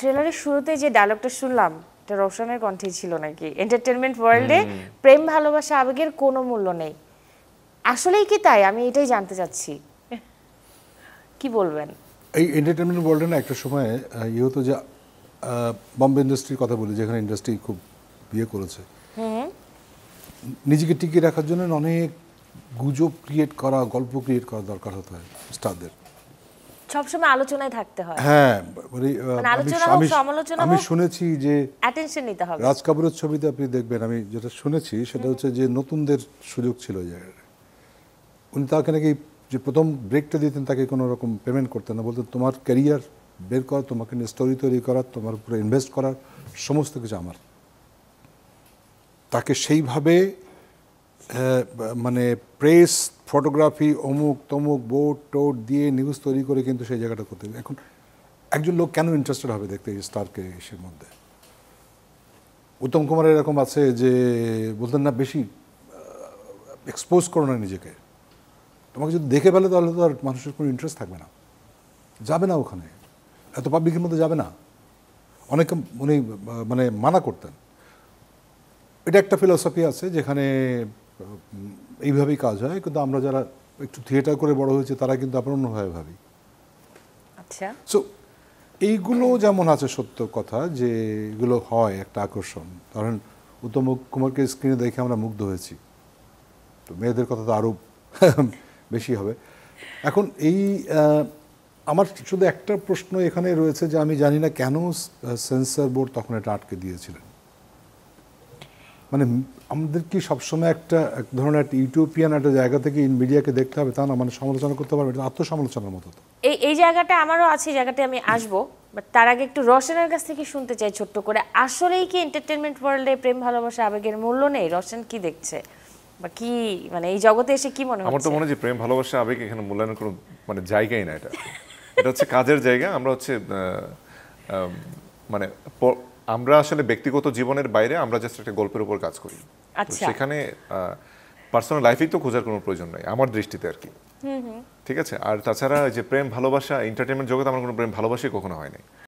ট্রেলারের শুরুতে যে ডায়লগটা শুনলাম এটা রওশনের কণ্ঠে ছিল নাকি, এন্টারটেইনমেন্ট ওয়ার্ল্ডে প্রেম ভালোবাসা আবেগের কোনো মূল্য নেই। আসলেই কি তাই? আমি এটাই জানতে চাচ্ছি, কি বলবেন? এই এন্টারটেনমেন্ট ওয়ার্ল্ডে না একটা সময় ইয়ে হতো যে বম্বে ইন্ডাস্ট্রির কথা বলি, যেখানে ইন্ডাস্ট্রি খুব বিয়ে করেছে, নিজেকে টিকিয়ে রাখার জন্য অনেক গুজব ক্রিয়েট করা, গল্প ক্রিয়েট করা দরকার হতো স্টারদের। সবসময় আলোচনায় থাকতে হয়। হ্যাঁ, আমি শুনেছি যে অ্যাটেনশন নিতে হবে। রাজ কাপুরের ছবিতে আপনি দেখবেন, আমি যেটা শুনেছি সেটা হচ্ছে যে নতুনদের সুযোগ ছিল ওই জায়গায়। উনি তাকে নাকি যে প্রথম ব্রেকটা দিতেন তাকে কোনো রকম পেমেন্ট করতেন না, বলতেন তোমার ক্যারিয়ার বের করা, তোমাকে নিয়ে স্টোরি তৈরি করার, তোমার উপরে ইনভেস্ট করার সমস্ত কিছু আমার। তাকে সেইভাবে মানে প্রেস, ফটোগ্রাফি, অমুক তমুক বোর্ড টোড দিয়ে নিউজ তৈরি করে কিন্তু সেই জায়গাটা করতে। এখন একজন লোক কেন ইন্টারেস্টেড হবে দেখতে এই স্টারকে এসের মধ্যে? উত্তম কুমার এরকম আছে যে বলতেন না বেশি এক্সপোজ করো না নিজেকে, তোমাকে যদি দেখে ফেলে তাহলে তো আর মানুষের কোনো ইন্টারেস্ট থাকবে না, যাবে না ওখানে, এত পাবলিকের মধ্যে যাবে না। অনেকে উনি মানে মানা করতেন। এটা একটা ফিলসফি আছে যেখানে এইভাবেই কাজ হয়, কিন্তু আমরা যারা একটু থিয়েটার করে বড় হয়েছে তারা কিন্তু আবার অন্যভাবে ভাবি। আচ্ছা, সো এইগুলো যেমন আছে সত্য কথা যে এগুলো হয় একটা আকর্ষণ। ধরেন উত্তম কুমারকে স্ক্রিনে দেখে আমরা মুগ্ধ হয়েছি, তো মেয়েদের কথা তো আরও বেশি হবে। এখন এই আমার শুধু একটা প্রশ্ন এখানে রয়েছে যে আমি জানি না কেন সেন্সর বোর্ড তখন এটা আটকে দিয়েছিলেন। মানে আমাদের কি সবসময় একটা এক ধরনের একটা ইউটোপিয়ান একটা জায়গা থেকে মিডিয়াকে দেখতে হবে তা না? মানে সমালোচনা করতে পারবে, এটা আত্মসমালোচনার মতো। তো এই জায়গাটা আমারও আছে, এই জায়গাটা আমি আসবো, বাট তার আগে একটু রওশনের কাছ থেকে শুনতে চাই ছোট্ট করে, আসলেই কি এন্টারটেইনমেন্ট ওয়ার্ল্ডে প্রেম ভালোবাসা আবেগের মূল্য নেই? রওশন কি দেখছে বা কি মানে এই জগতে এসে কি মনে হচ্ছে? আমার তো মনে হয় যে প্রেম ভালোবাসা আবেগ এখানে মূল্যায়নের কোনো মানে জায়গাই না। এটা হচ্ছে কাজের জায়গা। আমরা হচ্ছে মানে আমরা আসলে ব্যক্তিগত জীবনের বাইরে আমরা জাস্ট একটা গল্পের উপর কাজ করি। আচ্ছা, সেখানে পার্সোনাল লাইফেই তো খোঁজার কোনো প্রয়োজন নাই আমার দৃষ্টিতে আর কি। ঠিক আছে। আর তাছাড়া যে প্রেম ভালোবাসা এন্টারটেইনমেন্ট জগতে আমার কোনো প্রেম ভালোবাসাই কখনো হয় নাই।